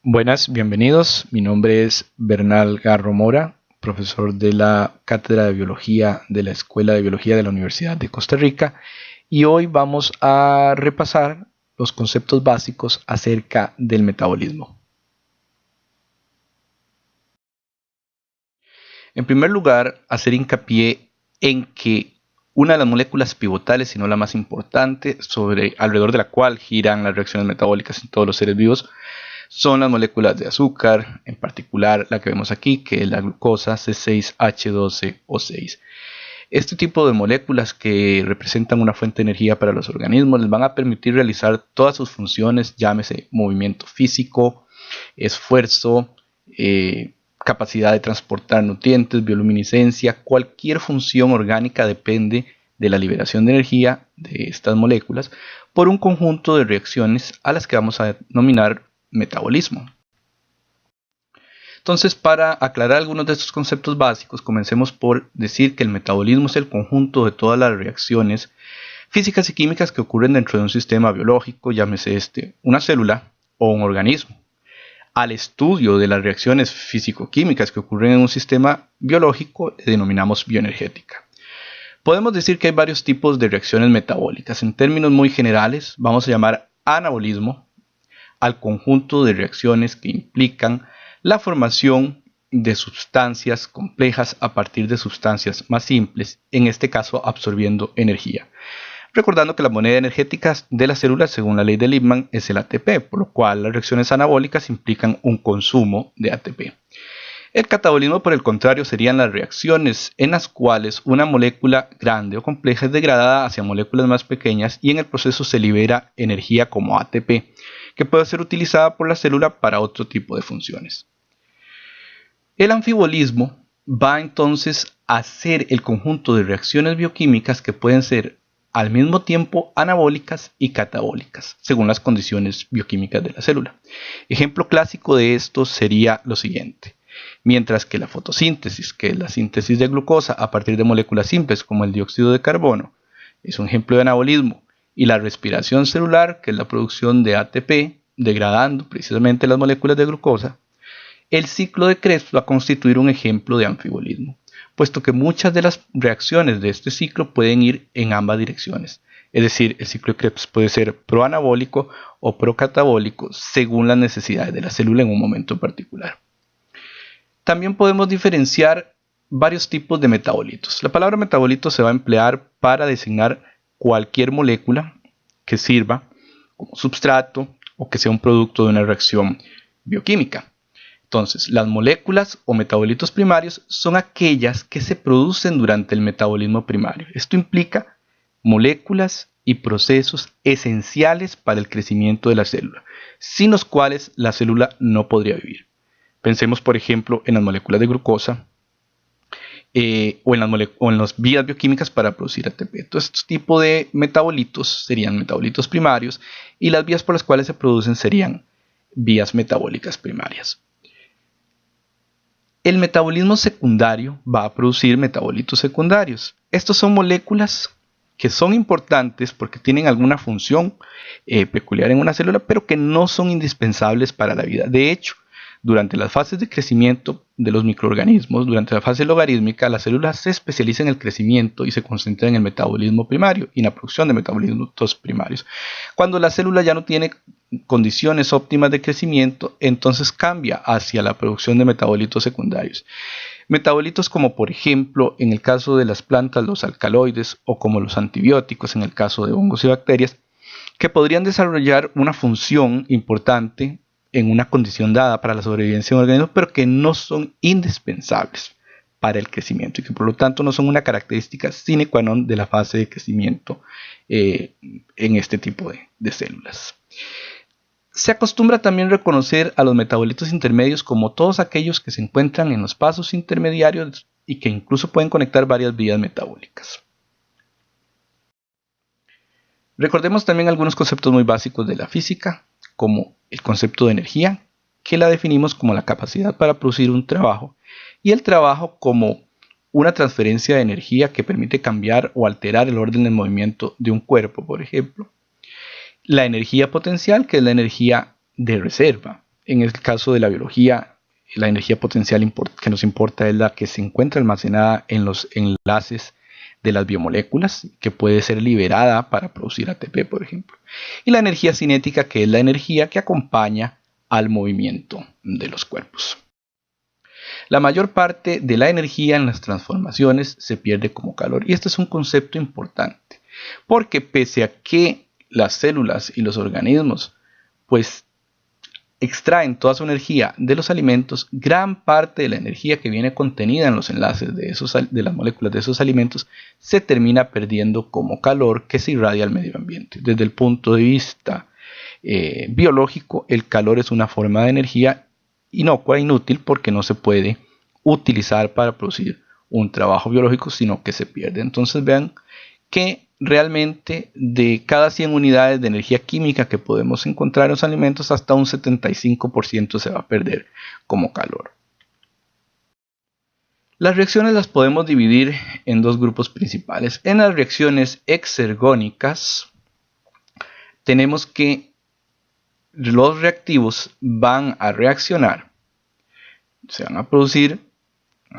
Buenas, bienvenidos. Mi nombre es Bernal Garro Mora, profesor de la Cátedra de Biología de la Escuela de Biología de la Universidad de Costa Rica, y hoy vamos a repasar los conceptos básicos acerca del metabolismo. En primer lugar, hacer hincapié en que una de las moléculas pivotales, si no la más importante, alrededor de la cual giran las reacciones metabólicas en todos los seres vivos, son las moléculas de azúcar, en particular la que vemos aquí, que es la glucosa C6H12O6. Este tipo de moléculas que representan una fuente de energía para los organismos les van a permitir realizar todas sus funciones, llámese movimiento físico, esfuerzo, capacidad de transportar nutrientes, bioluminiscencia. Cualquier función orgánica depende de la liberación de energía de estas moléculas por un conjunto de reacciones a las que vamos a denominar metabolismo. Entonces, para aclarar algunos de estos conceptos básicos, comencemos por decir que el metabolismo es el conjunto de todas las reacciones físicas y químicas que ocurren dentro de un sistema biológico, llámese una célula o un organismo. Al estudio de las reacciones físico-químicas que ocurren en un sistema biológico le denominamos bioenergética. Podemos decir que hay varios tipos de reacciones metabólicas. En términos muy generales, vamos a llamar anabolismo al conjunto de reacciones que implican la formación de sustancias complejas a partir de sustancias más simples, en este caso absorbiendo energía. Recordando que la moneda energética de las células, según la ley de Lippmann, es el ATP, por lo cual las reacciones anabólicas implican un consumo de ATP. El catabolismo, por el contrario, serían las reacciones en las cuales una molécula grande o compleja es degradada hacia moléculas más pequeñas y en el proceso se libera energía como ATP, que puede ser utilizada por la célula para otro tipo de funciones. El anfibolismo va entonces a ser el conjunto de reacciones bioquímicas que pueden ser al mismo tiempo anabólicas y catabólicas, según las condiciones bioquímicas de la célula. Ejemplo clásico de esto sería lo siguiente. Mientras que la fotosíntesis, que es la síntesis de glucosa a partir de moléculas simples como el dióxido de carbono, es un ejemplo de anabolismo, y la respiración celular, que es la producción de ATP, degradando precisamente las moléculas de glucosa, el ciclo de Krebs va a constituir un ejemplo de anfibolismo, puesto que muchas de las reacciones de este ciclo pueden ir en ambas direcciones. Es decir, el ciclo de Krebs puede ser proanabólico o procatabólico según las necesidades de la célula en un momento particular. También podemos diferenciar varios tipos de metabolitos. La palabra metabolito se va a emplear para designar cualquier molécula que sirva como substrato o que sea un producto de una reacción bioquímica. Entonces, las moléculas o metabolitos primarios son aquellas que se producen durante el metabolismo primario. Esto implica moléculas y procesos esenciales para el crecimiento de la célula, sin los cuales la célula no podría vivir. Pensemos, por ejemplo, en las moléculas de glucosa o en las vías bioquímicas para producir ATP. Todo este tipo de metabolitos serían metabolitos primarios y las vías por las cuales se producen serían vías metabólicas primarias. El metabolismo secundario va a producir metabolitos secundarios. Estos son moléculas que son importantes porque tienen alguna función peculiar en una célula, pero que no son indispensables para la vida. De hecho, durante las fases de crecimiento de los microorganismos, durante la fase logarítmica, la célula se especializa en el crecimiento y se concentra en el metabolismo primario y en la producción de metabolitos primarios. Cuando la célula ya no tiene condiciones óptimas de crecimiento, entonces cambia hacia la producción de metabolitos secundarios. Metabolitos como, por ejemplo, en el caso de las plantas, los alcaloides, o como los antibióticos en el caso de hongos y bacterias, que podrían desarrollar una función importante en una condición dada para la sobrevivencia de un organismo, pero que no son indispensables para el crecimiento y que por lo tanto no son una característica sine qua non de la fase de crecimiento en este tipo de células. Se acostumbra también reconocer a los metabolitos intermedios como todos aquellos que se encuentran en los pasos intermediarios y que incluso pueden conectar varias vías metabólicas. Recordemos también algunos conceptos muy básicos de la física, como el concepto de energía, que la definimos como la capacidad para producir un trabajo, y el trabajo como una transferencia de energía que permite cambiar o alterar el orden del movimiento de un cuerpo, por ejemplo. La energía potencial, que es la energía de reserva, En el caso de la biología, la energía potencial que nos importa es la que se encuentra almacenada en los enlaces de las biomoléculas, que puede ser liberada para producir ATP, por ejemplo. Y la energía cinética, que es la energía que acompaña al movimiento de los cuerpos. La mayor parte de la energía en las transformaciones se pierde como calor. Y este es un concepto importante, porque pese a que las células y los organismos pues extraen toda su energía de los alimentos, gran parte de la energía que viene contenida en los enlaces de las moléculas de esos alimentos se termina perdiendo como calor que se irradia al medio ambiente. Desde el punto de vista biológico, el calor es una forma de energía inocua, inútil, porque no se puede utilizar para producir un trabajo biológico, sino que se pierde. Entonces vean que realmente de cada 100 unidades de energía química que podemos encontrar en los alimentos, hasta un 75% se va a perder como calor. Las reacciones las podemos dividir en dos grupos principales. En las reacciones exergónicas tenemos que los reactivos van a reaccionar, se van a producir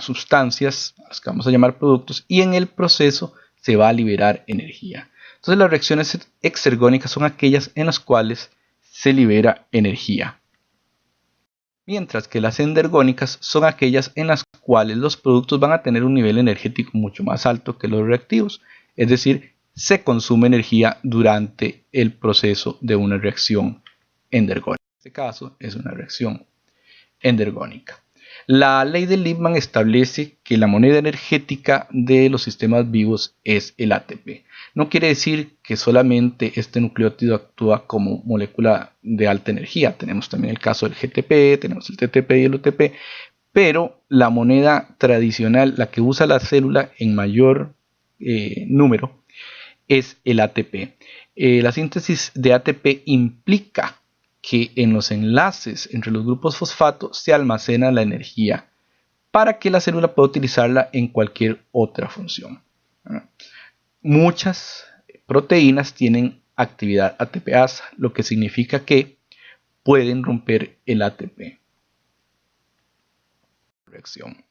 sustancias, las que vamos a llamar productos, y en el proceso se va a liberar energía. Entonces las reacciones exergónicas son aquellas en las cuales se libera energía, mientras que las endergónicas son aquellas en las cuales los productos van a tener un nivel energético mucho más alto que los reactivos, es decir, se consume energía durante el proceso de una reacción endergónica. En este caso es una reacción endergónica. La ley de Lippmann establece que la moneda energética de los sistemas vivos es el ATP. No quiere decir que solamente este nucleótido actúa como molécula de alta energía. Tenemos también el caso del GTP, tenemos el TTP y el UTP, pero la moneda tradicional, la que usa la célula en mayor número, es el ATP. La síntesis de ATP implica que en los enlaces entre los grupos fosfato se almacena la energía para que la célula pueda utilizarla en cualquier otra función. Muchas proteínas tienen actividad ATPasa, lo que significa que pueden romper el ATP. Reacción.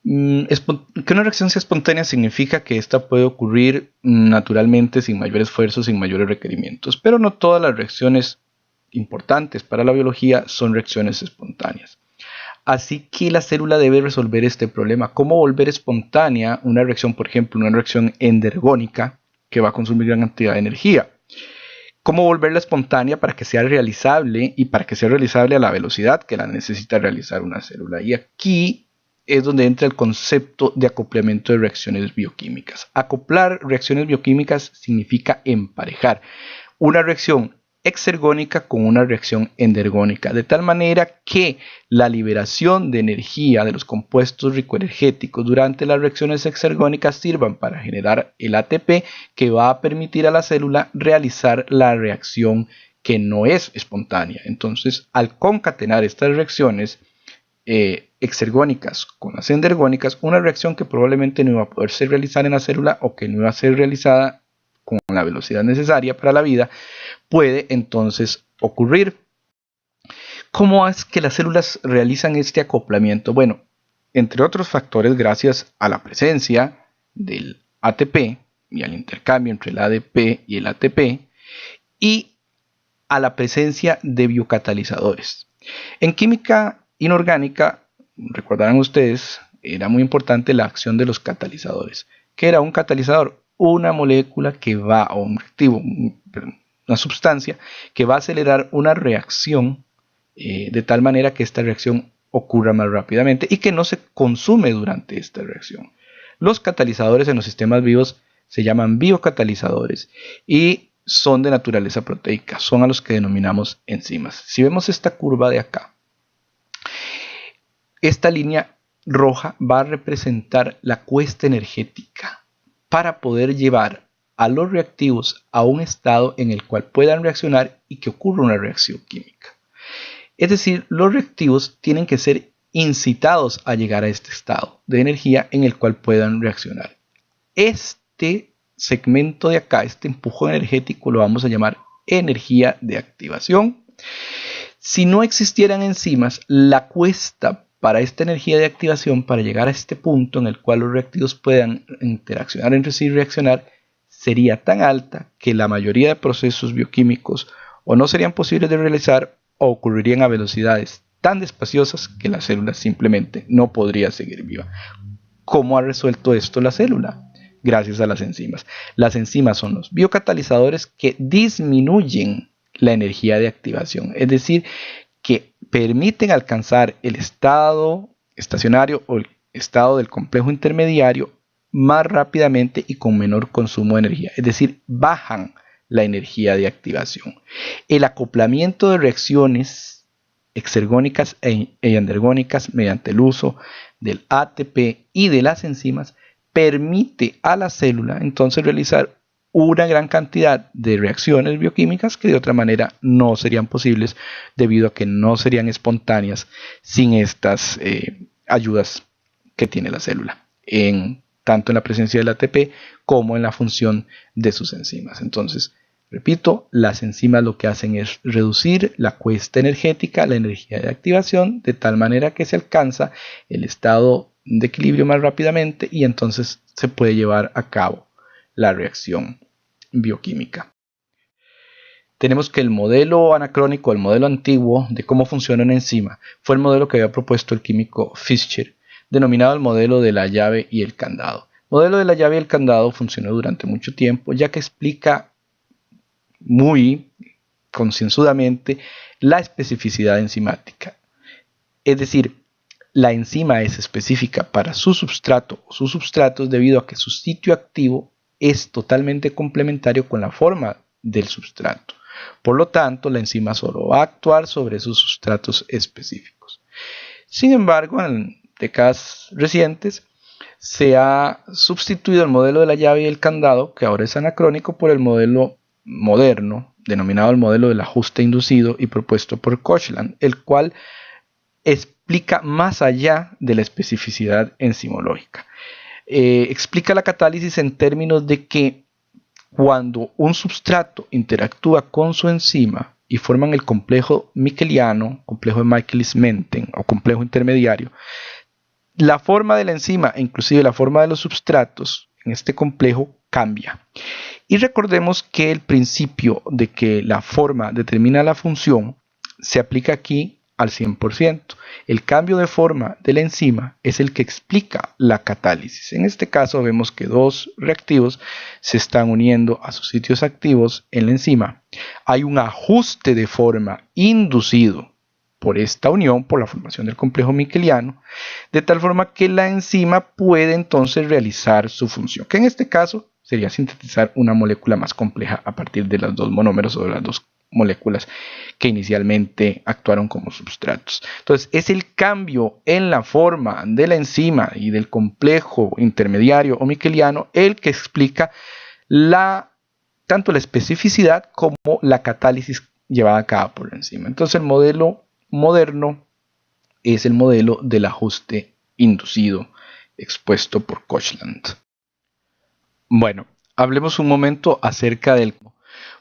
Que una reacción sea espontánea significa que esta puede ocurrir naturalmente, sin mayor esfuerzo, sin mayores requerimientos, pero no todas las reacciones importantes para la biología son reacciones espontáneas. Así que la célula debe resolver este problema. ¿Cómo volver espontánea una reacción, por ejemplo, una reacción endergónica que va a consumir gran cantidad de energía? ¿Cómo volverla espontánea para que sea realizable y para que sea realizable a la velocidad que la necesita realizar una célula? Y aquí es donde entra el concepto de acoplamiento de reacciones bioquímicas. Acoplar reacciones bioquímicas significa emparejar una reacción exergónica con una reacción endergónica, de tal manera que la liberación de energía de los compuestos ricoenergéticos durante las reacciones exergónicas sirvan para generar el ATP que va a permitir a la célula realizar la reacción que no es espontánea. Entonces, al concatenar estas reacciones exergónicas con las endergónicas, una reacción que probablemente no iba a poder ser realizada en la célula o que no iba a ser realizada con la velocidad necesaria para la vida, puede entonces ocurrir. ¿Cómo es que las células realizan este acoplamiento? Bueno, entre otros factores, gracias a la presencia del ATP y al intercambio entre el ADP y el ATP y a la presencia de biocatalizadores. En química inorgánica, recordarán ustedes, era muy importante la acción de los catalizadores. ¿Qué era un catalizador? Una molécula que va, o un reactivo, una sustancia que va a acelerar una reacción de tal manera que esta reacción ocurra más rápidamente y que no se consume durante esta reacción. Los catalizadores en los sistemas vivos se llaman biocatalizadores y son de naturaleza proteica, son a los que denominamos enzimas. Si vemos esta curva de acá, esta línea roja va a representar la cuesta energética para poder llevar a los reactivos a un estado en el cual puedan reaccionar y que ocurra una reacción química. Es decir, los reactivos tienen que ser incitados a llegar a este estado de energía en el cual puedan reaccionar. Este segmento de acá, este empujón energético, lo vamos a llamar energía de activación. Si no existieran enzimas, la cuesta para esta energía de activación, para llegar a este punto en el cual los reactivos puedan interaccionar entre sí y reaccionar, sería tan alta que la mayoría de procesos bioquímicos o no serían posibles de realizar o ocurrirían a velocidades tan despaciosas que la célula simplemente no podría seguir viva. ¿Cómo ha resuelto esto la célula? Gracias a las enzimas. Las enzimas son los biocatalizadores que disminuyen la energía de activación, es decir, que permiten alcanzar el estado estacionario o el estado del complejo intermediario más rápidamente y con menor consumo de energía, es decir, bajan la energía de activación. El acoplamiento de reacciones exergónicas e endergónicas mediante el uso del ATP y de las enzimas permite a la célula entonces realizar una gran cantidad de reacciones bioquímicas que de otra manera no serían posibles debido a que no serían espontáneas sin estas ayudas que tiene la célula, tanto en la presencia del ATP como en la función de sus enzimas. Entonces, repito, las enzimas lo que hacen es reducir la cuesta energética, la energía de activación, de tal manera que se alcanza el estado de equilibrio más rápidamente y entonces se puede llevar a cabo la reacción bioquímica. Tenemos que el modelo anacrónico, el modelo antiguo de cómo funciona una enzima, fue el modelo que había propuesto el químico Fischer, denominado el modelo de la llave y el candado. El modelo de la llave y el candado funcionó durante mucho tiempo, ya que explica muy concienzudamente la especificidad enzimática. Es decir, la enzima es específica para su substrato o sus substratos debido a que su sitio activo es totalmente complementario con la forma del substrato. Por lo tanto, la enzima solo va a actuar sobre esos substratos específicos. Sin embargo, en décadas recientes se ha sustituido el modelo de la llave y el candado, que ahora es anacrónico, por el modelo moderno, denominado el modelo del ajuste inducido y propuesto por Kochland, el cual explica más allá de la especificidad enzimológica. Explica la catálisis en términos de que cuando un substrato interactúa con su enzima y forman el complejo miqueliano, complejo de Michaelis-Menten o complejo intermediario, la forma de la enzima e inclusive la forma de los substratos en este complejo cambia. Y recordemos que el principio de que la forma determina la función se aplica aquí al 100%. El cambio de forma de la enzima es el que explica la catálisis. En este caso vemos que dos reactivos se están uniendo a sus sitios activos en la enzima. Hay un ajuste de forma inducido por esta unión, por la formación del complejo miqueliano, de tal forma que la enzima puede entonces realizar su función, que en este caso sería sintetizar una molécula más compleja a partir de los dos monómeros o de las dos moléculas que inicialmente actuaron como substratos. Entonces, es el cambio en la forma de la enzima y del complejo intermediario o miqueliano el que explica tanto la especificidad como la catálisis llevada a cabo por la enzima. Entonces, el modelo moderno es el modelo del ajuste inducido expuesto por Kochland. Bueno, hablemos un momento acerca del cómo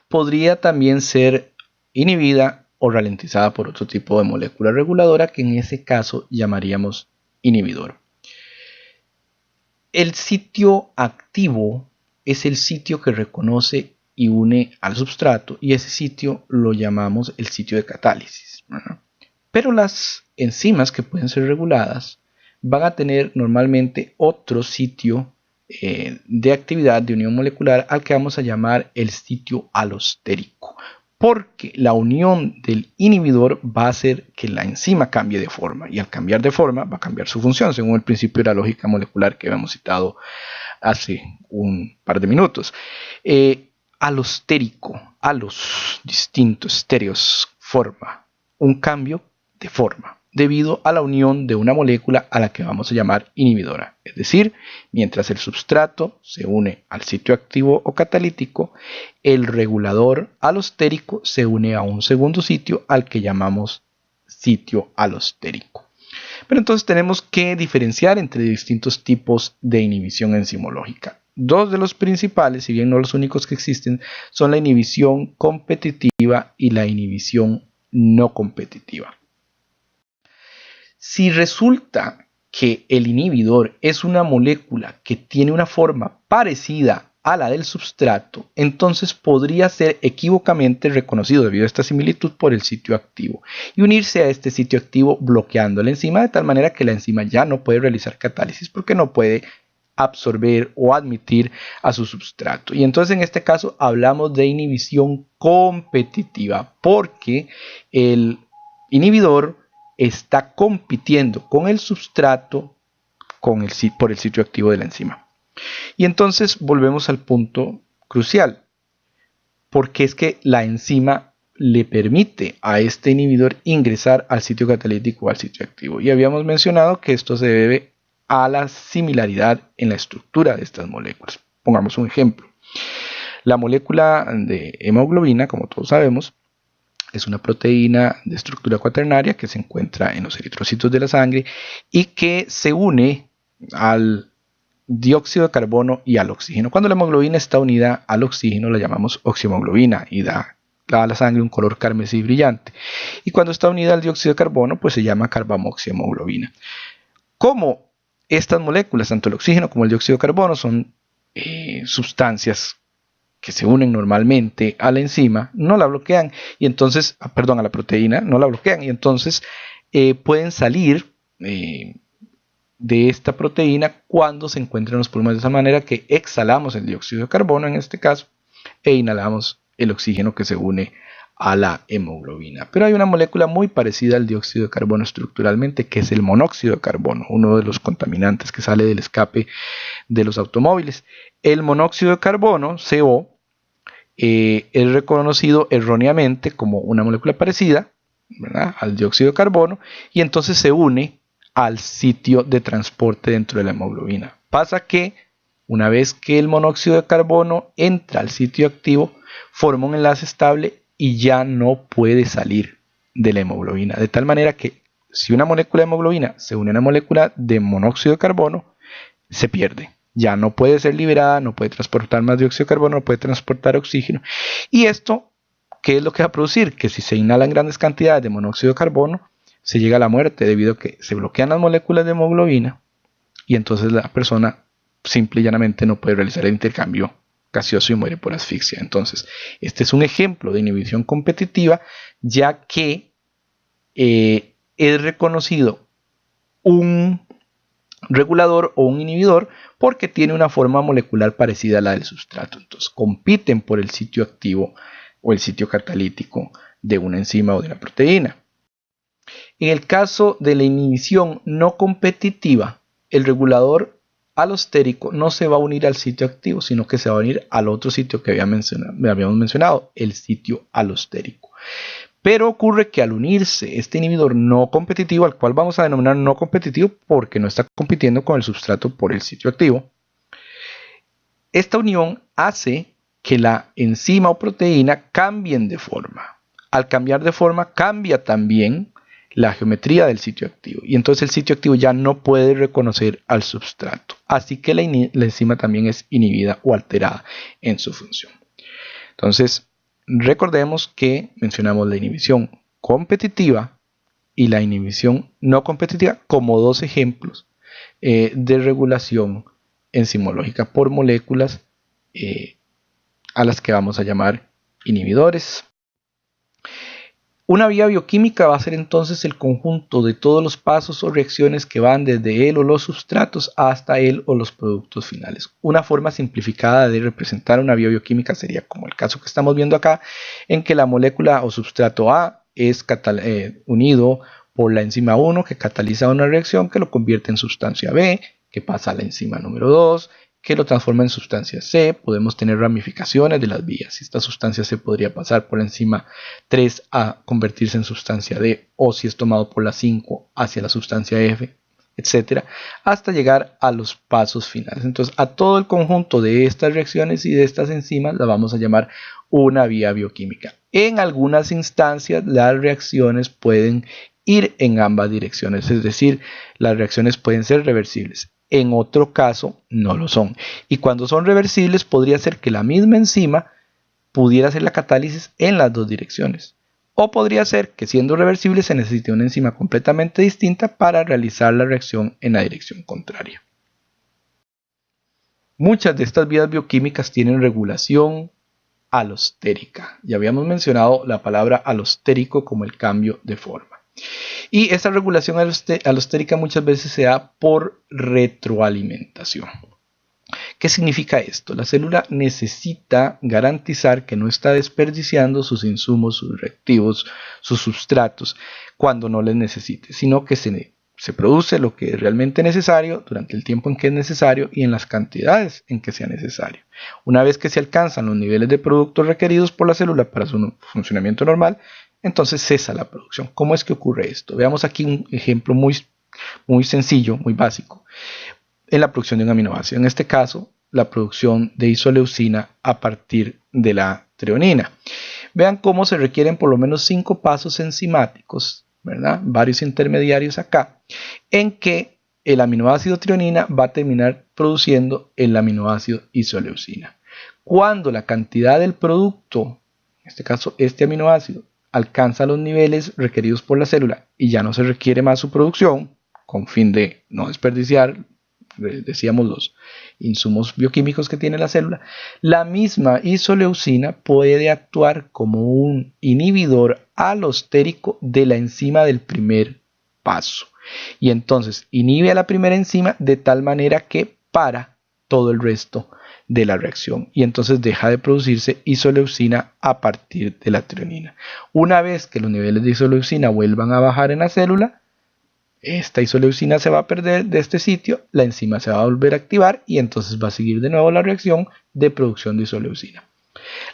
podría también ser inhibida o ralentizada por otro tipo de molécula reguladora que en ese caso llamaríamos inhibidor. El sitio activo es el sitio que reconoce y une al substrato y ese sitio lo llamamos el sitio de catálisis, ¿verdad? Pero las enzimas que pueden ser reguladas van a tener normalmente otro sitio de actividad de unión molecular al que vamos a llamar el sitio alostérico, porque la unión del inhibidor va a hacer que la enzima cambie de forma y al cambiar de forma va a cambiar su función según el principio de la lógica molecular que habíamos citado hace un par de minutos. Alostérico, alos, distinto, estéreos, forma, un cambio de forma debido a la unión de una molécula a la que vamos a llamar inhibidora. Es decir, mientras el substrato se une al sitio activo o catalítico, el regulador alostérico se une a un segundo sitio al que llamamos sitio alostérico. Pero entonces tenemos que diferenciar entre distintos tipos de inhibición enzimológica. Dos de los principales, si bien no los únicos que existen, son la inhibición competitiva y la inhibición no competitiva. Si resulta que el inhibidor es una molécula que tiene una forma parecida a la del substrato, entonces podría ser equívocamente reconocido debido a esta similitud por el sitio activo y unirse a este sitio activo bloqueando la enzima de tal manera que la enzima ya no puede realizar catálisis porque no puede absorber o admitir a su substrato. Y entonces en este caso hablamos de inhibición competitiva porque el inhibidor está compitiendo con el substrato por el sitio activo de la enzima. Y entonces volvemos al punto crucial, porque es que la enzima le permite a este inhibidor ingresar al sitio catalítico o al sitio activo. Y habíamos mencionado que esto se debe a la similaridad en la estructura de estas moléculas. Pongamos un ejemplo. La molécula de hemoglobina, como todos sabemos, es una proteína de estructura cuaternaria que se encuentra en los eritrocitos de la sangre y que se une al dióxido de carbono y al oxígeno. Cuando la hemoglobina está unida al oxígeno la llamamos oxihemoglobina y da a la sangre un color carmesí brillante. Y cuando está unida al dióxido de carbono pues se llama carbamoxihemoglobina. Como estas moléculas, tanto el oxígeno como el dióxido de carbono, son sustancias que se unen normalmente a la enzima, no la bloquean y entonces, a la proteína, no la bloquean y entonces pueden salir de esta proteína cuando se encuentran los pulmones, de esa manera que exhalamos el dióxido de carbono en este caso e inhalamos el oxígeno que se une a la hemoglobina. Pero hay una molécula muy parecida al dióxido de carbono estructuralmente, que es el monóxido de carbono, uno de los contaminantes que sale del escape de los automóviles. El monóxido de carbono, CO, es reconocido erróneamente como una molécula parecida, ¿verdad?, al dióxido de carbono y entonces se une al sitio de transporte dentro de la hemoglobina. Pasa que una vez que el monóxido de carbono entra al sitio activo, forma un enlace estable y ya no puede salir de la hemoglobina. De tal manera que si una molécula de hemoglobina se une a una molécula de monóxido de carbono, se pierde. Ya no puede ser liberada, no puede transportar más dióxido de carbono, no puede transportar oxígeno. Y esto, ¿qué es lo que va a producir? Que si se inhalan grandes cantidades de monóxido de carbono, se llega a la muerte debido a que se bloquean las moléculas de hemoglobina y entonces la persona simple y llanamente no puede realizar el intercambio gaseoso y muere por asfixia. Entonces, este es un ejemplo de inhibición competitiva, ya que es reconocido un regulador o un inhibidor porque tiene una forma molecular parecida a la del sustrato. Entonces, compiten por el sitio activo o el sitio catalítico de una enzima o de una proteína. En el caso de la inhibición no competitiva, el regulador alostérico no se va a unir al sitio activo, sino que se va a unir al otro sitio que habíamos mencionado, el sitio alostérico. Pero ocurre que al unirse este inhibidor no competitivo, al cual vamos a denominar no competitivo porque no está compitiendo con el substrato por el sitio activo, esta unión hace que la enzima o proteína cambien de forma. Al cambiar de forma, cambia también la geometría del sitio activo y entonces el sitio activo ya no puede reconocer al substrato, así que la enzima también es inhibida o alterada en su función. Entonces recordemos que mencionamos la inhibición competitiva y la inhibición no competitiva como dos ejemplos de regulación enzimológica por moléculas a las que vamos a llamar inhibidores. Una vía bioquímica va a ser entonces el conjunto de todos los pasos o reacciones que van desde él o los substratos hasta él o los productos finales. Una forma simplificada de representar una vía bioquímica sería como el caso que estamos viendo acá, en que la molécula o substrato A es unido por la enzima 1 que cataliza una reacción que lo convierte en sustancia B, que pasa a la enzima número 2, que lo transforma en sustancia C. Podemos tener ramificaciones de las vías. Esta sustancia C podría pasar por la enzima 3 a convertirse en sustancia D, o si es tomado por la 5 hacia la sustancia F, etcétera, hasta llegar a los pasos finales. Entonces, a todo el conjunto de estas reacciones y de estas enzimas la vamos a llamar una vía bioquímica. En algunas instancias, las reacciones pueden ir en ambas direcciones, es decir, las reacciones pueden ser reversibles. En otro caso no lo son, y cuando son reversibles podría ser que la misma enzima pudiera hacer la catálisis en las dos direcciones. O podría ser que siendo reversible se necesite una enzima completamente distinta para realizar la reacción en la dirección contraria. Muchas de estas vías bioquímicas tienen regulación alostérica. Ya habíamos mencionado la palabra alostérico como el cambio de forma. Y esta regulación alostérica muchas veces se da por retroalimentación. ¿Qué significa esto? La célula necesita garantizar que no está desperdiciando sus insumos, sus reactivos, sus sustratos cuando no les necesite, sino que se produce lo que es realmente necesario durante el tiempo en que es necesario y en las cantidades en que sea necesario. Una vez que se alcanzan los niveles de productos requeridos por la célula para su funcionamiento normal, entonces cesa la producción. ¿Cómo es que ocurre esto? Veamos aquí un ejemplo muy sencillo, muy básico. En la producción de un aminoácido, en este caso la producción de isoleucina a partir de la treonina. Vean cómo se requieren por lo menos 5 pasos enzimáticos, ¿verdad? Varios intermediarios acá, en que el aminoácido treonina va a terminar produciendo el aminoácido isoleucina. Cuando la cantidad del producto, en este caso este aminoácido, alcanza los niveles requeridos por la célula y ya no se requiere más su producción, con fin de no desperdiciar, decíamos, los insumos bioquímicos que tiene la célula, la misma isoleucina puede actuar como un inhibidor alostérico de la enzima del primer paso. Y entonces inhibe a la primera enzima de tal manera que para todo el resto de la reacción. Y entonces deja de producirse isoleucina a partir de la treonina. Una vez que los niveles de isoleucina vuelvan a bajar en la célula, esta isoleucina se va a perder de este sitio, la enzima se va a volver a activar y entonces va a seguir de nuevo la reacción de producción de isoleucina.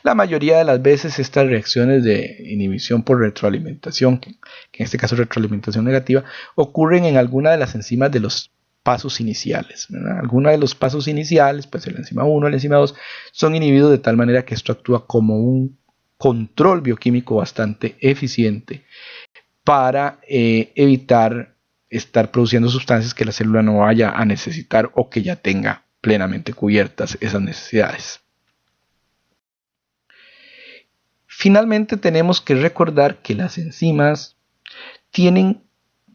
La mayoría de las veces estas reacciones de inhibición por retroalimentación, que en este caso retroalimentación negativa, ocurren en alguna de las enzimas de los pasos iniciales, ¿verdad? Algunos de los pasos iniciales, pues la enzima 1, la enzima 2, son inhibidos de tal manera que esto actúa como un control bioquímico bastante eficiente para evitar estar produciendo sustancias que la célula no vaya a necesitar o que ya tenga plenamente cubiertas esas necesidades. Finalmente tenemos que recordar que las enzimas tienen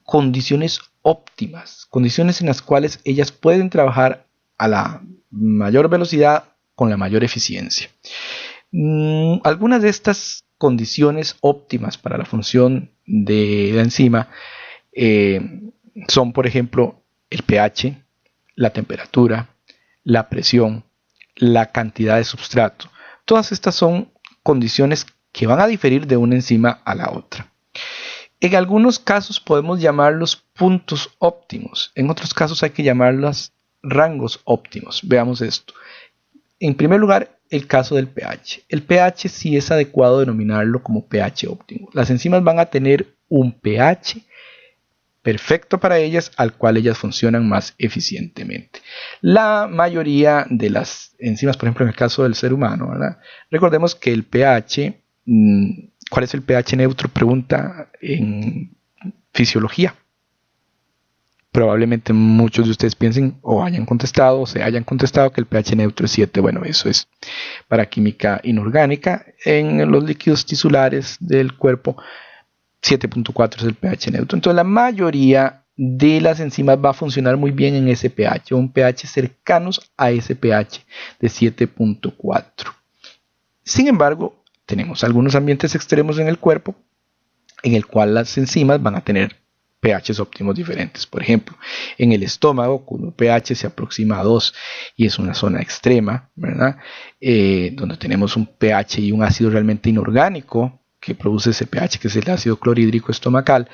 condiciones óptimas, condiciones en las cuales ellas pueden trabajar a la mayor velocidad con la mayor eficiencia. Algunas de estas condiciones óptimas para la función de la enzima son, por ejemplo, el pH, la temperatura, la presión, la cantidad de sustrato. Todas estas son condiciones que van a diferir de una enzima a la otra. En algunos casos podemos llamarlos puntos óptimos, en otros casos hay que llamarlos rangos óptimos. Veamos esto. En primer lugar, el caso del pH. El pH sí es adecuado denominarlo como pH óptimo. Las enzimas van a tener un pH perfecto para ellas, al cual ellas funcionan más eficientemente. La mayoría de las enzimas, por ejemplo en el caso del ser humano, ¿verdad? Recordemos que el pH, ¿cuál es el pH neutro? Pregunta en fisiología. Probablemente muchos de ustedes piensen o hayan contestado o se hayan contestado que el pH neutro es 7. Bueno, eso es para química inorgánica. En los líquidos tisulares del cuerpo, 7.4 es el pH neutro. Entonces la mayoría de las enzimas va a funcionar muy bien en ese pH, un pH cercanos a ese pH de 7.4. Sin embargo, tenemos algunos ambientes extremos en el cuerpo en el cual las enzimas van a tener pHs óptimos diferentes. Por ejemplo, en el estómago, cuyo pH se aproxima a 2 y es una zona extrema, ¿verdad? Donde tenemos un pH y un ácido realmente inorgánico que produce ese pH, que es el ácido clorhídrico estomacal.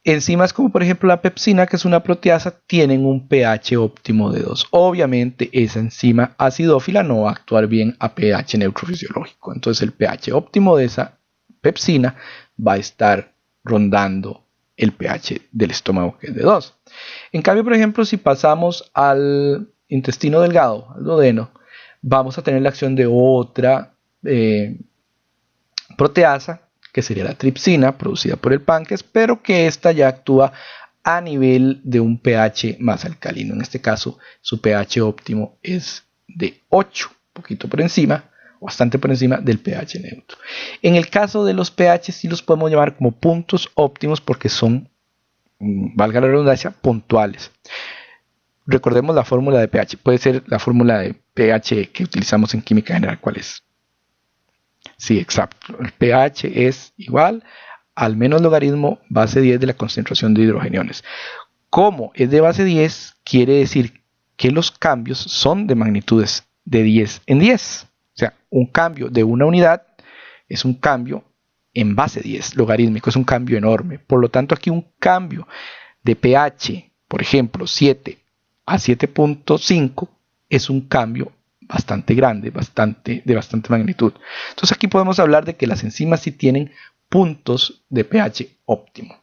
Enzimas como por ejemplo la pepsina, que es una proteasa, tienen un pH óptimo de 2. Obviamente esa enzima acidófila no va a actuar bien a pH neutro fisiológico. Entonces el pH óptimo de esa pepsina va a estar rondando el pH del estómago, que es de 2. En cambio, por ejemplo, si pasamos al intestino delgado, al duodeno, vamos a tener la acción de otra proteasa, que sería la tripsina, producida por el páncreas, pero que esta ya actúa a nivel de un pH más alcalino. En este caso, su pH óptimo es de 8, un poquito por encima, bastante por encima del pH neutro. En el caso de los pH sí los podemos llamar como puntos óptimos porque son, valga la redundancia, puntuales. Recordemos la fórmula de pH. Puede ser la fórmula de pH que utilizamos en química general. ¿Cuál es? Sí, exacto. El pH es igual al menos logaritmo base 10 de la concentración de hidrogeniones. Como es de base 10, quiere decir que los cambios son de magnitudes de 10 en 10. O sea, un cambio de una unidad es un cambio en base 10, logarítmico, es un cambio enorme. Por lo tanto, aquí un cambio de pH, por ejemplo, 7 a 7.5 es un cambio bastante grande, de bastante magnitud. Entonces aquí podemos hablar de que las enzimas sí tienen puntos de pH óptimo.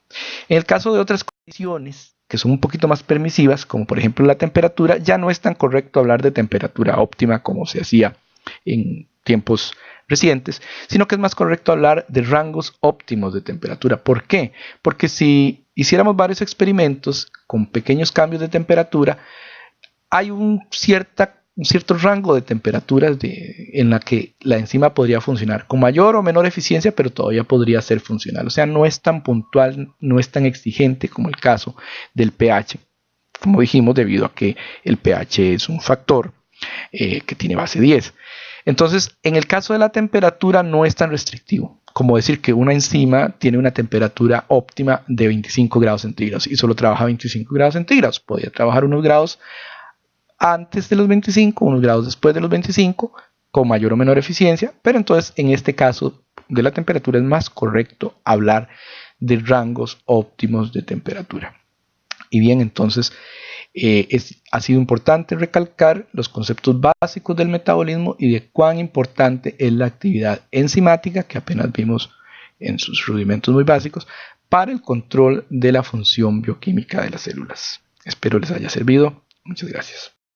En el caso de otras condiciones que son un poquito más permisivas, como por ejemplo la temperatura, ya no es tan correcto hablar de temperatura óptima como se hacía en tiempos recientes, sino que es más correcto hablar de rangos óptimos de temperatura. ¿Por qué? Porque si hiciéramos varios experimentos con pequeños cambios de temperatura, hay un cierto rango de temperaturas en la que la enzima podría funcionar con mayor o menor eficiencia, pero todavía podría ser funcional. O sea, no es tan puntual, no es tan exigente como el caso del pH, como dijimos, debido a que el pH es un factor que tiene base 10. Entonces, en el caso de la temperatura no es tan restrictivo como decir que una enzima tiene una temperatura óptima de 25 grados centígrados y solo trabaja 25 grados centígrados. Podría trabajar unos grados antes de los 25, unos grados después de los 25, con mayor o menor eficiencia, pero entonces en este caso de la temperatura es más correcto hablar de rangos óptimos de temperatura. Y bien, entonces ha sido importante recalcar los conceptos básicos del metabolismo y de cuán importante es la actividad enzimática, que apenas vimos en sus rudimentos muy básicos, para el control de la función bioquímica de las células. Espero les haya servido. Muchas gracias.